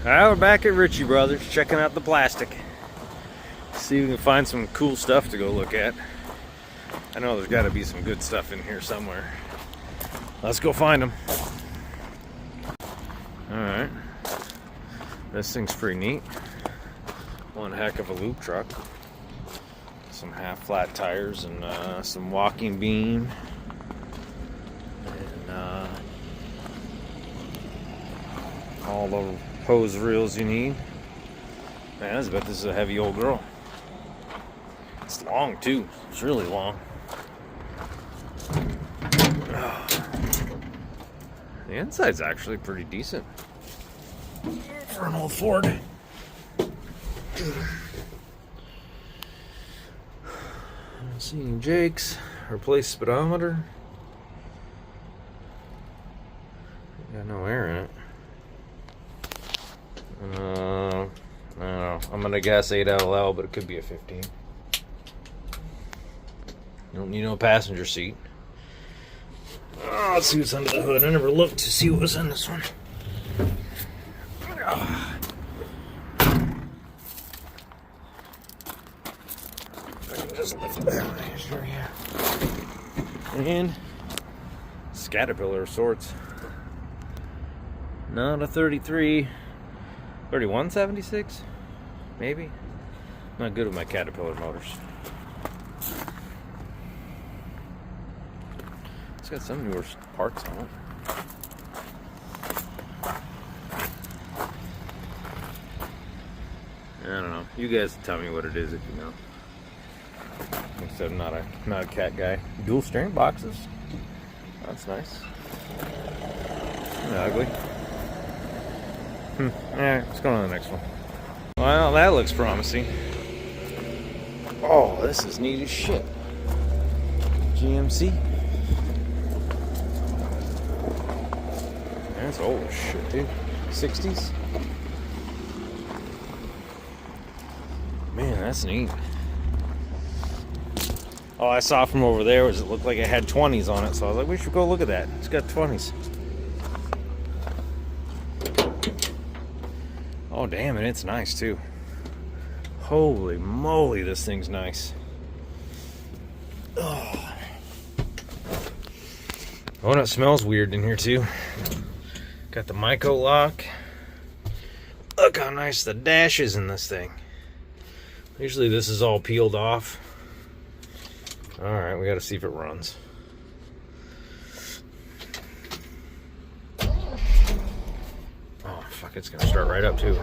Alright, we're back at Ritchie Brothers, checking out the plastic. See if we can find some cool stuff to go look at. I know there's got to be some good stuff in here somewhere. Let's go find them. Alright. This thing's pretty neat. One heck of a loop truck. Some half-flat tires and some walking beam. And all the hose reels you need. Man, I bet this is a heavy old girl. It's long too. It's really long. The inside's actually pretty decent for an old Ford. Seeing Jake's replace speedometer. Got no air in it. I don't know. I'm gonna guess 8LL, but it could be a 15. You don't need no passenger seat. Oh, let's see what's under the hood. I never looked to see what was in this one. Oh. I can just lift that. Sure, yeah. And Caterpillar of sorts. Not a 33. 3176? Maybe? Not good with my Caterpillar motors. It's got some newer parts on it. I don't know. You guys tell me what it is if you know. Like I said, I'm not a cat guy. Dual steering boxes. That's nice. Not ugly. Alright, let's go on to the next one. Well, that looks promising. Oh, this is neat as shit. GMC. That's old as shit, dude. 60s. Man, that's neat. All I saw from over there was it looked like it had 20s on it, so I was like, we should go look at that. It's got 20s. Oh, damn it, it's nice, too. Holy moly, this thing's nice. Oh, and it smells weird in here, too. Got the Myco lock. Look how nice the dash is in this thing. Usually this is all peeled off. Alright, we gotta see if it runs. Oh, fuck, it's gonna start right up, too.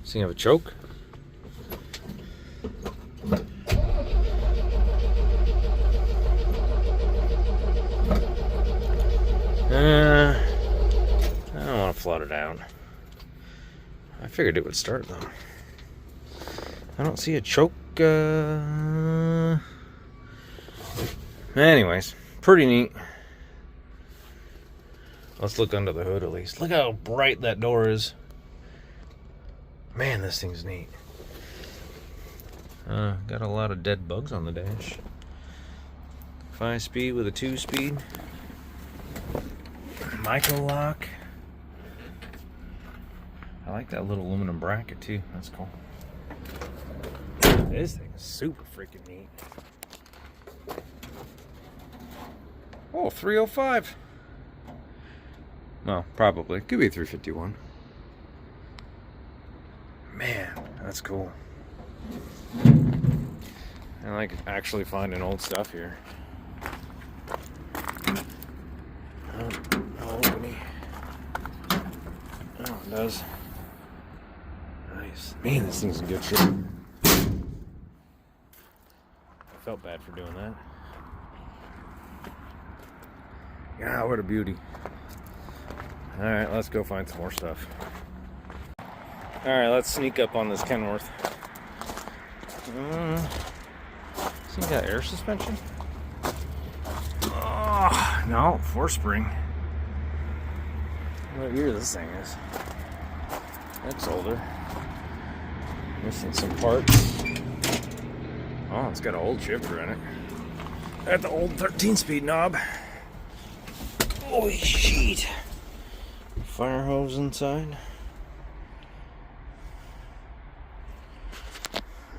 Does he have a choke? I don't want to flood it out. I figured it would start though. I don't see a choke. Anyways, pretty neat. Let's look under the hood at least. Look how bright that door is. Man, this thing's neat. Got a lot of dead bugs on the dash. 5-speed with a 2-speed. Myco lock. I like that little aluminum bracket too. That's cool. This thing is super freaking neat. Oh, 305. Well, probably. Could be a 351. Man, that's cool. I like actually finding old stuff here. Oh, it does. Nice. Man, this thing's in good shape. I felt bad for doing that. Yeah, what a beauty. Alright, let's go find some more stuff. Alright, let's sneak up on this Kenworth. So you got air suspension? Oh, no, 4-spring. What year this thing is? That's older. Missing some parts. Oh, it's got an old shifter in it. at the old 13-speed knob. Holy shit. Fire hose inside.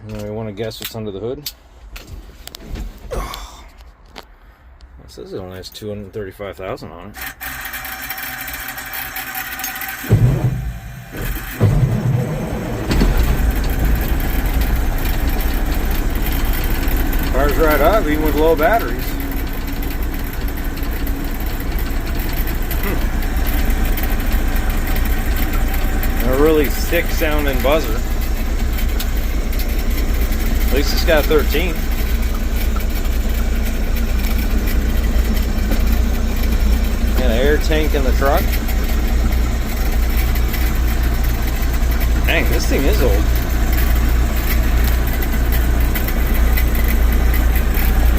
You want to guess what's under the hood? Oh. It says it only has 235,000 on it. Fires right up, even with low batteries. A really sick sounding buzzer. At least it's got 13. And an air tank in the truck. Dang, this thing is old.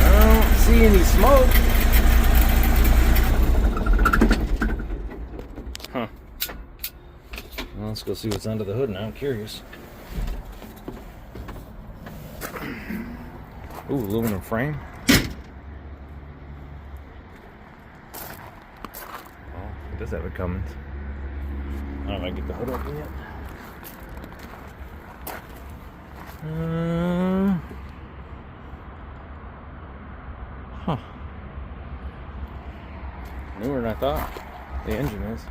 I don't see any smoke. Huh. Well, let's go see what's under the hood now. I'm curious. Ooh, aluminum frame. Oh, it does have it coming. I don't know if I can get the hood open yet. Huh. Newer than I thought. The engine is.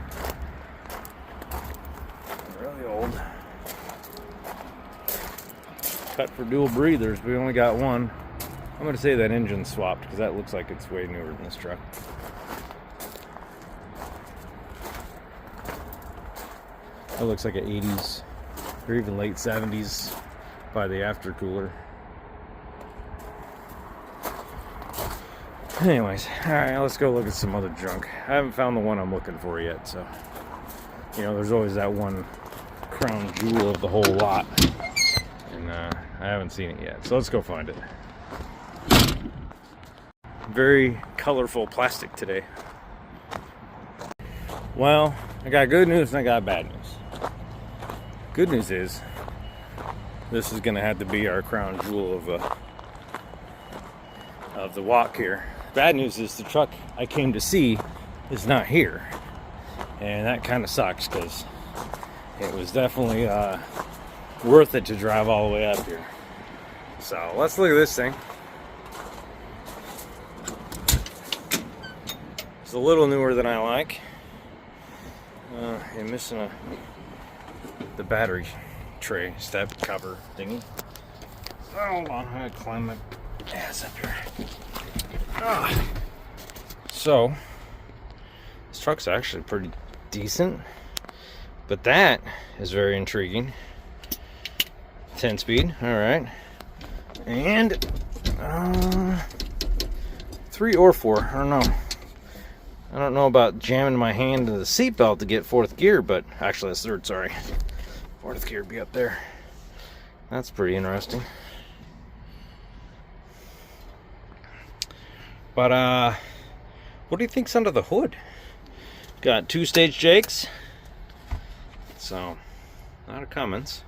Really old. Cut for dual breathers. We only got one. I'm going to say that engine's swapped because that looks like it's way newer than this truck. That looks like an 80s or even late 70s by the aftercooler. Anyways, alright, let's go look at some other junk. I haven't found the one I'm looking for yet, so you know, there's always that one crown jewel of the whole lot. And I haven't seen it yet, so let's go find it. Very colorful plastic today. Well, I got good news and I got bad news. Good news is this is going to have to be our crown jewel of the walk here. Bad news is the truck I came to see is not here, and that kind of sucks because it was definitely worth it to drive all the way up here. So let's look at this thing. It's a little newer than I like. You're missing the battery tray step cover thingy. Oh, hold on, I'm gonna climb my ass up here. So this truck's actually pretty decent, but that is very intriguing. 10-speed, all right, and 3 or 4. I don't know about jamming my hand into the seatbelt to get 4th gear, but actually that's 3rd, sorry. 4th gear would be up there. That's pretty interesting. But what do you think's under the hood? Got 2-stage jakes. So, not a Cummins.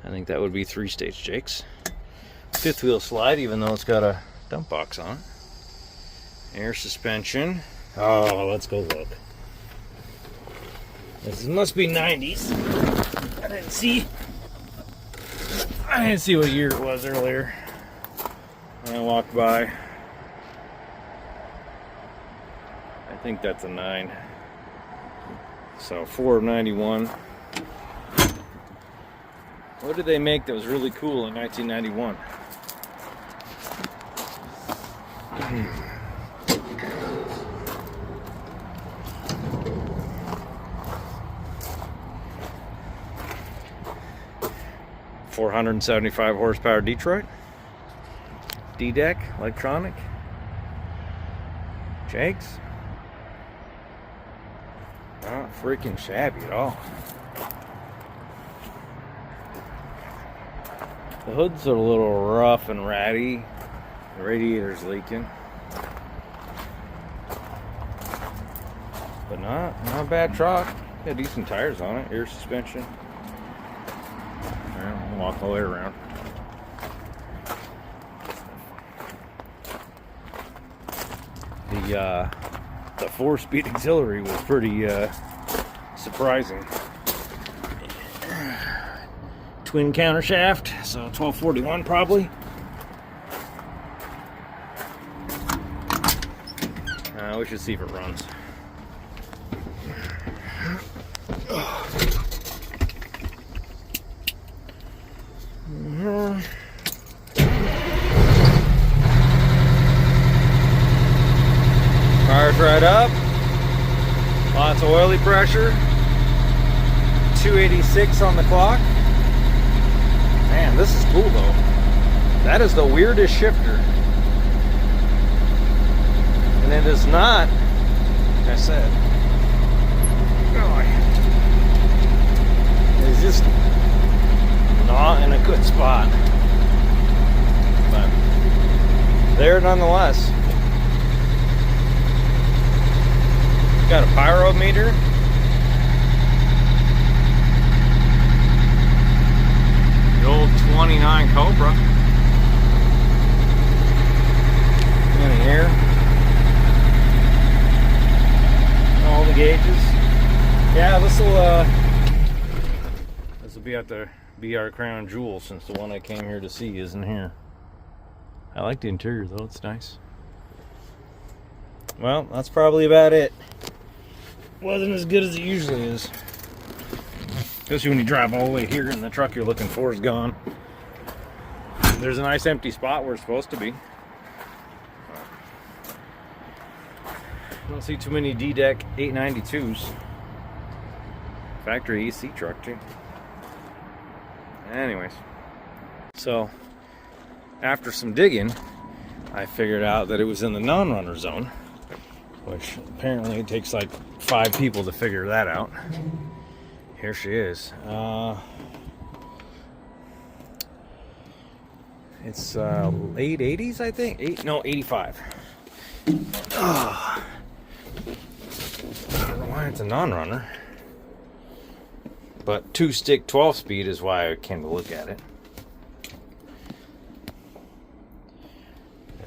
I think that would be 3-stage jakes. 5th wheel slide, even though it's got a dump box on it. Air suspension. Oh, let's go look. This must be 90s. I didn't see what year it was earlier when I walked by. I think that's a 9. So 4 of 91. What did they make that was really cool in 1991? .475 horsepower Detroit. D-deck, electronic. Jakes. Not freaking shabby at all. The hood's a little rough and ratty. The radiator's leaking. But not a bad truck. Got decent tires on it. Air suspension. I'll walk all the way around. the 4-speed auxiliary was pretty surprising. Twin counter shaft, so 1241 probably. We should see if it runs. Fire's right up. Lots of oily pressure. 286 on the clock. Man, this is cool though. That is the weirdest shifter. And it is not, like I said, it's just not in a good spot. But there nonetheless. Got a pyro meter. The old 29 Cobra. In here. All the gauges. Yeah, this will be our crown jewel, since the one I came here to see isn't here. I like the interior though, it's nice. Well, that's probably about it. Wasn't as good as it usually is. Especially when you drive all the way here and the truck you're looking for is gone. There's a nice empty spot where it's supposed to be. I don't see too many D-deck 892s. Factory AC truck too. Anyways, so after some digging, I figured out that it was in the non-runner zone, which apparently it takes like 5 people to figure that out. Here she is. It's late 80s, I think. 85. I don't know why it's a non-runner, but 2-stick 12-speed is why I came to look at it.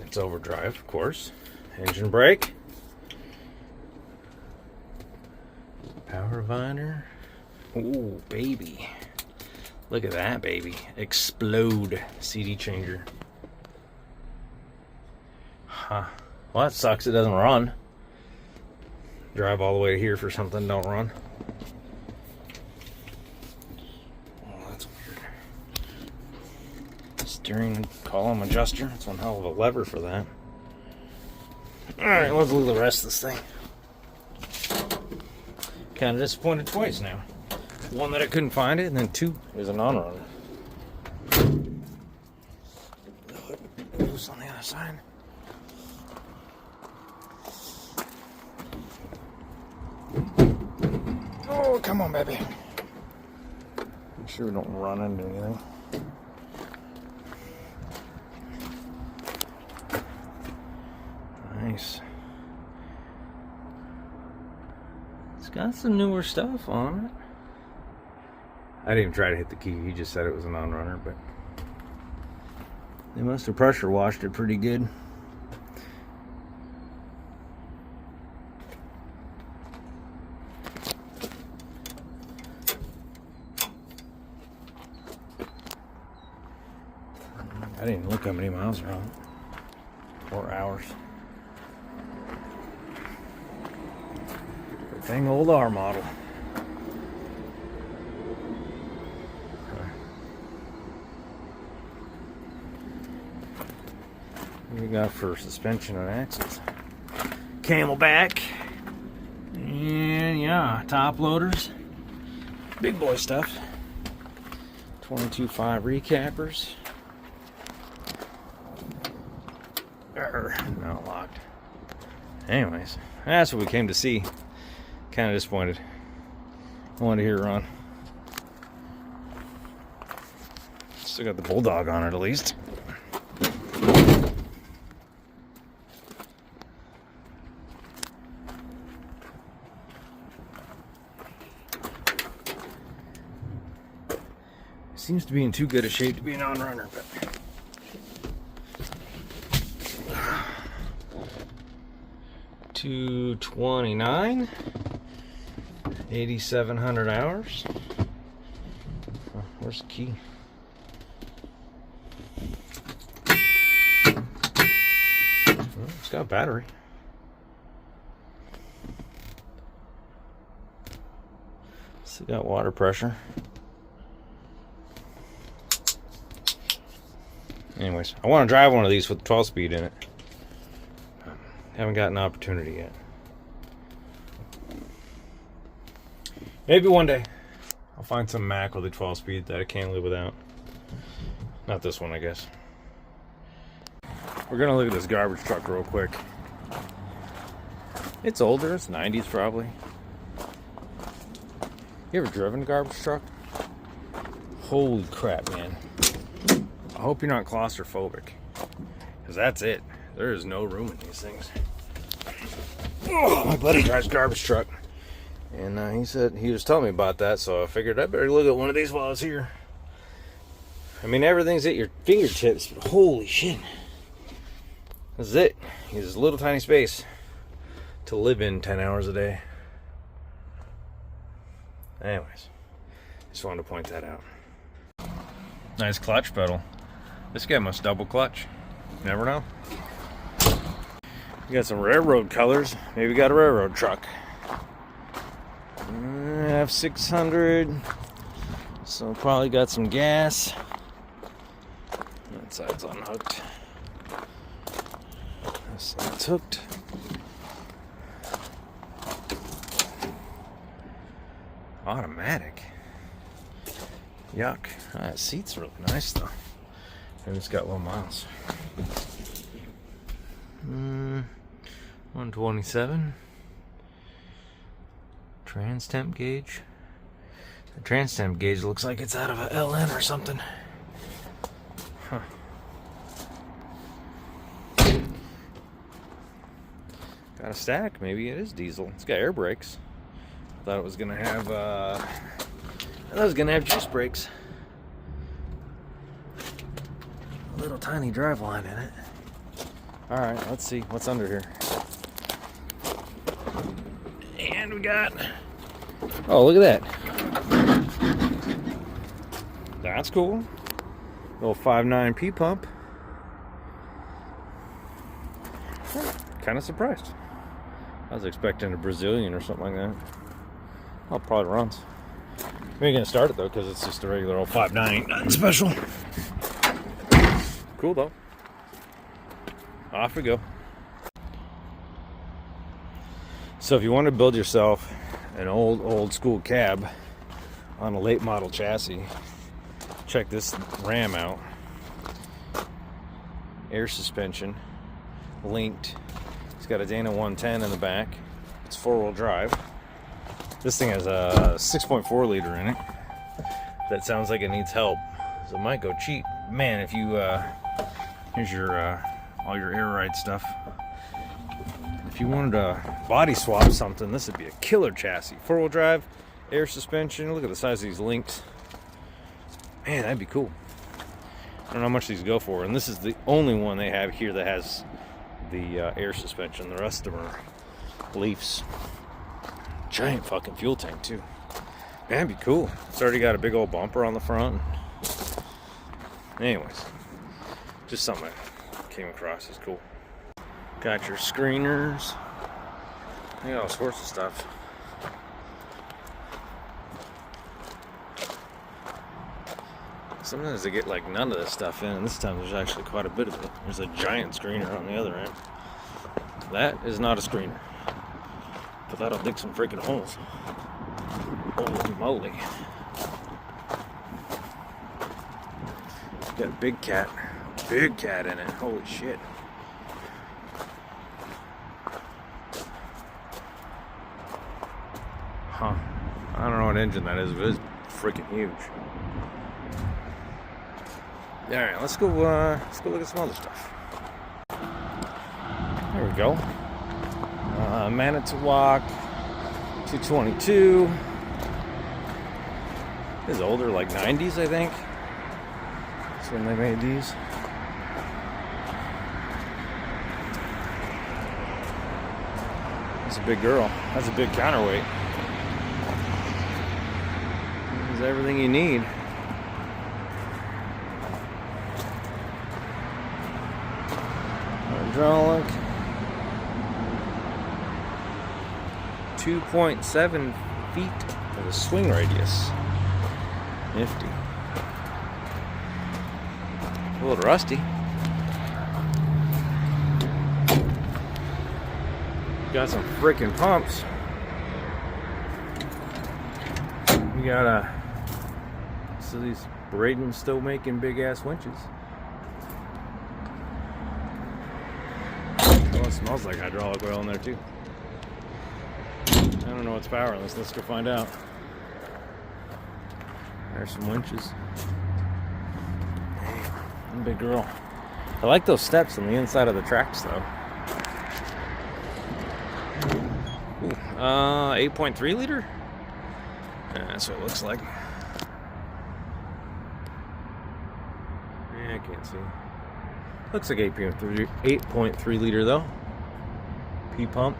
It's overdrive, of course. Engine brake. Power binder. Ooh, baby. Look at that, baby. Explode CD changer. Huh. Well, that sucks. It doesn't run. Drive all the way here for something don't run. Oh, that's weird. Steering column adjuster. That's one hell of a lever for that. Alright, let's look at the rest of this thing. Kind of disappointed twice now. One, that I couldn't find it, and then 2 is a non-runner. Loose on the other side. Oh, come on, baby. Make sure we don't run into anything. Nice. It's got some newer stuff on it. I didn't even try to hit the key. He just said it was a non-runner, but they must have pressure washed it pretty good. I didn't look how many miles are on it. 4 hours. Good thing old R model. What do we got for suspension and axles? Camelback. And yeah, top loaders. Big boy stuff. 22.5 recappers. Not locked. Anyways, that's what we came to see. Kind of disappointed. I wanted to hear it run. Still got the Bulldog on it at least. Seems to be in too good a shape to be a non-runner, but 229, 8,700 hours. Oh, where's the key? Oh, it's got a battery. Still got water pressure. Anyways, I want to drive one of these with 12 speed in it. Haven't got an opportunity yet. Maybe one day I'll find some Mack with a 12 speed that I can't live without. Not this one, I guess. We're gonna look at this garbage truck real quick. It's older, it's 90s probably. You ever driven a garbage truck? Holy crap, man. I hope you're not claustrophobic, because that's it. There is no room in these things. Oh, my buddy drives a garbage truck, and he said he was telling me about that, so I figured I better look at one of these while I was here. I mean, everything's at your fingertips, but holy shit. This is it. It's a little tiny space to live in 10 hours a day. Anyways, just wanted to point that out. Nice clutch pedal. This guy must double clutch. Never know. We got some railroad colors. Maybe got a railroad truck. F600. So probably got some gas. That side's unhooked. This side's hooked. Automatic. Yuck. That seat's really nice though. And it's got low miles. 127. Trans temp gauge. The trans temp gauge looks like it's out of a LN or something. Huh. Got a stack. Maybe it is diesel. It's got air brakes. I thought it was gonna have juice brakes. A little tiny drive line in it. Alright, let's see what's under here. And we got... Oh, look at that. That's cool. Little 5.9 pump. Kind of surprised. I was expecting a Brazilian or something like that. Oh, it probably runs. We ain't gonna start it though, because it's just a regular old 5.9. Nothing special. Cool though. Off we go. So if you want to build yourself an old school cab on a late model chassis, check this Ram out. Air suspension, linked. It's got a Dana 110 in the back. It's 4-wheel drive. This thing has a 6.4 liter in it. That sounds like it needs help, so it might go cheap. Man, if you here's your all your air ride stuff. If you wanted to body swap something, this would be a killer chassis. 4-wheel drive, air suspension. Look at the size of these links. Man, that'd be cool. I don't know how much these go for, and this is the only one they have here that has the air suspension. The rest of them are Leafs. Giant fucking fuel tank too. Man, that'd be cool. It's already got a big old bumper on the front. Anyways, just something I came across is cool. Got your screeners. You got all sorts of stuff. Sometimes they get like none of this stuff in, and this time there's actually quite a bit of it. There's a giant screener on the other end. That is not a screener, but that'll dig some freaking holes. Holy moly. Got a big cat in it. Holy shit. Huh. I don't know what engine that is, but it's freaking huge. Alright, let's go look at some other stuff. There we go. Manitowoc 222. This is older, like 90s, I think. That's when they made these. That's a big girl. That's a big counterweight. There's everything you need. Hydraulic. 2.7 feet of a swing radius. Nifty. A little rusty. Got some freaking pumps. We got so these Braden's still making big ass winches. Oh, it smells like hydraulic oil in there too. I don't know what's powerless. Let's go find out. There's some winches. Big girl. I like those steps on the inside of the tracks though. 8.3 liter? Yeah, that's what it looks like. Yeah, I can't see. Looks like 8.3 liter though. P pump.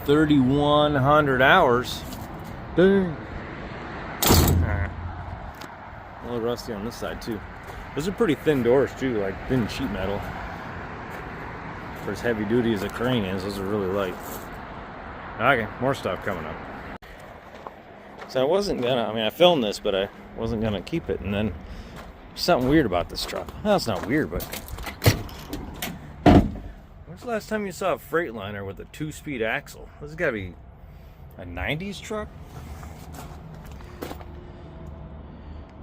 3,100 hours. Dang. A little rusty on this side too. Those are pretty thin doors too, like thin sheet metal. For as heavy duty as a crane is, those are really light. Okay, more stuff coming up. So I wasn't gonna, I filmed this, but I wasn't gonna keep it, and then something weird about this truck. Well, it's not weird, but when's the last time you saw a Freightliner with a 2-speed axle? This has gotta be a 90s truck?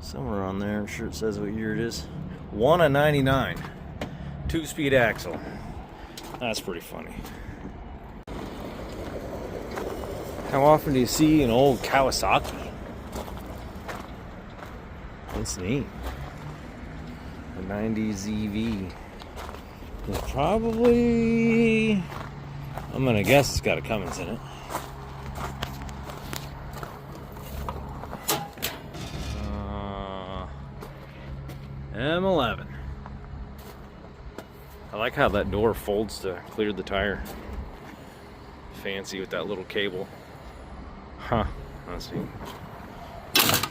Somewhere on there, I'm sure it says what year it is. 1 of 99. 2-speed axle. That's pretty funny. How often do you see an old Kawasaki? That's neat. A 90s EV. There's probably, I'm gonna guess it's got a Cummins in it. M11. I like how that door folds to clear the tire. Fancy with that little cable. Huh. Let's see.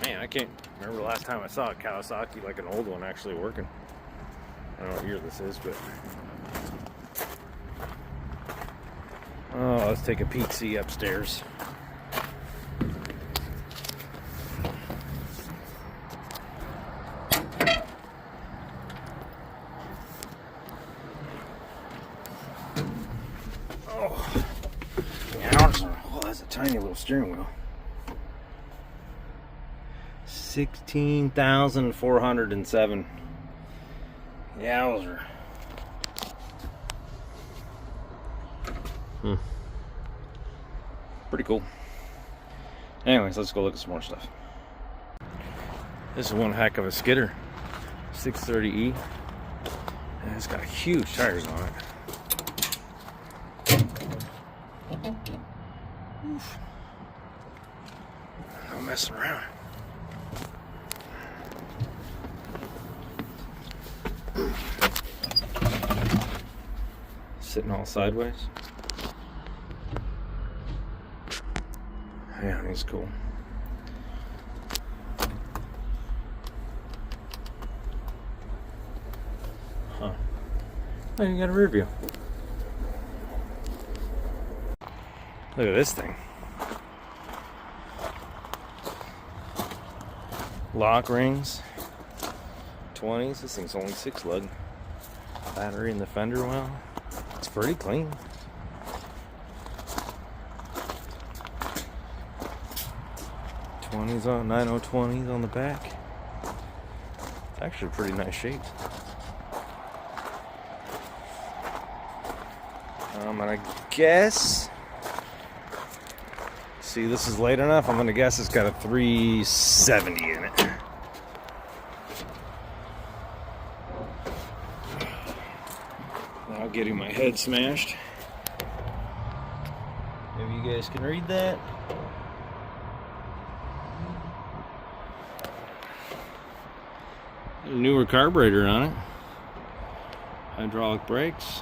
Man, I can't remember the last time I saw a Kawasaki, like an old one, actually working. I don't know what year this is, but... Oh, let's take a peek, see upstairs. Tiny little steering wheel. 16,407. Yowzer. Pretty cool. Anyways, let's go look at some more stuff. This is one heck of a Skidder. 630E. And it's got huge tires on it. Oof. No messing around. Sitting all sideways. Yeah, he's cool. Huh. Oh, you got a rear view. Look at this thing. Lock rings. 20s. This thing's only 6 lug. Battery in the fender well. It's pretty clean. 20s on 9020s on the back. It's actually pretty nice shape. I'm gonna guess. See, this is late enough. I'm gonna guess it's got a 370 in it. Now getting my head smashed. Maybe you guys can read that. A newer carburetor on it. Hydraulic brakes.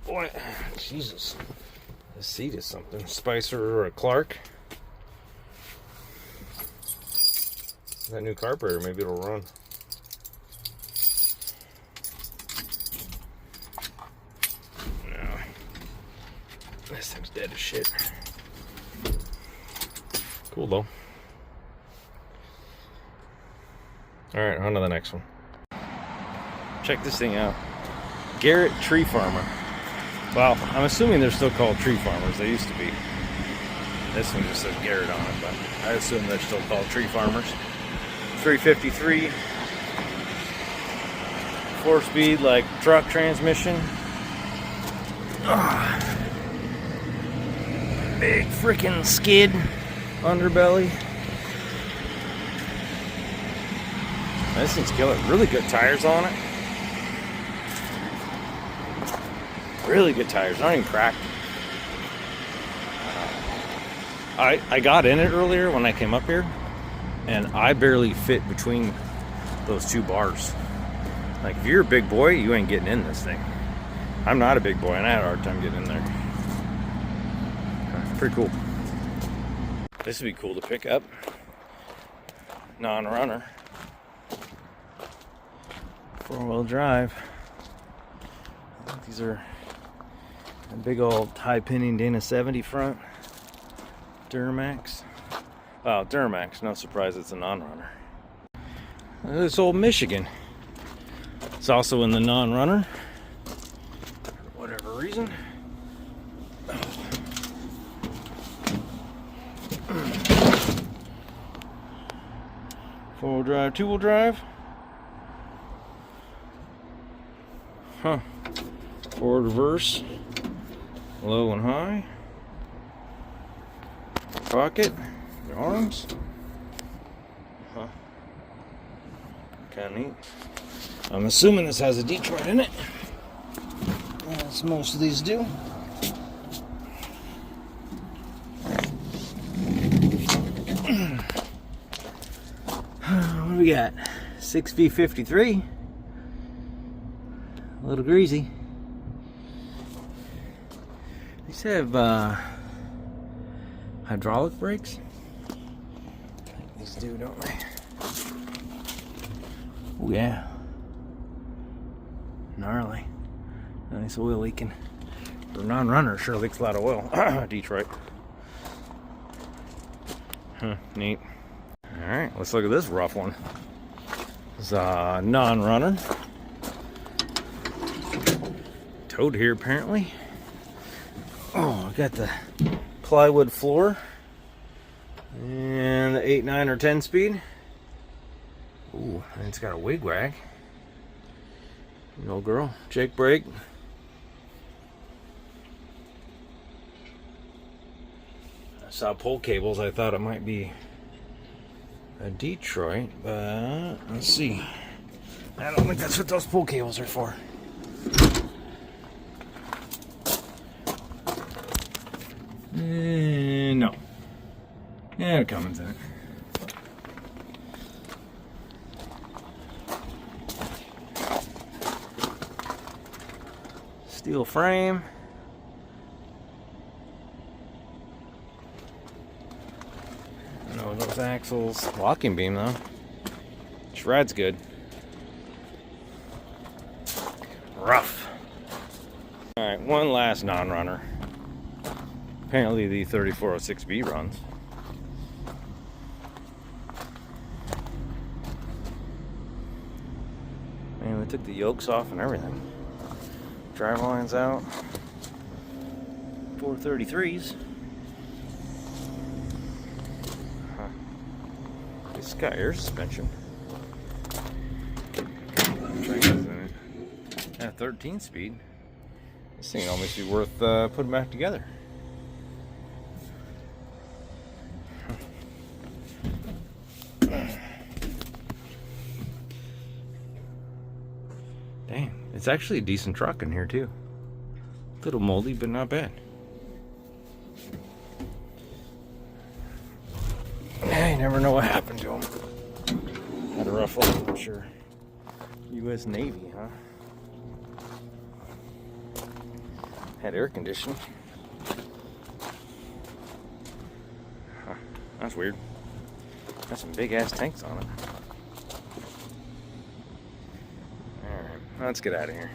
Boy, Jesus. This seat is something. Spicer or a Clark. That new carburetor, maybe it'll run. No. This thing's dead as shit. Cool though. Alright, on to the next one. Check this thing out. Garrett Tree Farmer. Well, I'm assuming they're still called tree farmers. They used to be. This one just says Garrett on it, but I assume they're still called tree farmers. 353. 4-speed, like truck transmission. Big freaking skid underbelly. This thing's killer. Really good tires on it. Really good tires, not even cracked. I got in it earlier when I came up here, and I barely fit between those two bars. Like, if you're a big boy, you ain't getting in this thing. I'm not a big boy, and I had a hard time getting in there. Pretty cool. This would be cool to pick up. Non-runner. 4-wheel drive. I think these are a big old high pinning Dana 70 front. Duramax. Wow, Duramax. No surprise it's a non-runner. This old Michigan. It's also in the non-runner. For whatever reason. Four-wheel drive, two-wheel drive. Huh. Forward reverse. Low and high. Pocket. Your arms. Huh. Kind of neat. I'm assuming this has a Detroit in it. As most of these do. What do we got? 6V53. A little greasy. These have hydraulic brakes. These do, don't they? Oh yeah. Gnarly. Nice oil leaking. For a non-runner, sure leaks a lot of oil. Detroit. Huh, neat. Alright, let's look at this rough one. It's a non-runner. Towed here apparently. Oh, I got the plywood floor. And the 8, 9, or 10 speed. Ooh, and it's got a wig wag. No girl. Jake brake. I saw pull cables. I thought it might be a Detroit, but let's see. I don't think that's what those pull cables are for. No. Yeah, Cummins in it. Steel frame. No, those axles. Locking beam though. Shred's good. Rough. Alright, one last non-runner. Apparently the 3406B runs. And we took the yokes off and everything. Drive lines out. 433s. Huh. It's got air suspension. At 13 speed. This thing almost be worth putting back together. Dang, it's actually a decent truck in here too. A little moldy, but not bad. You never know what happened to him. Had a rough life, I'm sure. U.S. Navy, huh? Had air conditioning. Huh. That's weird. Got some big ass tanks on it. Alright, let's get out of here.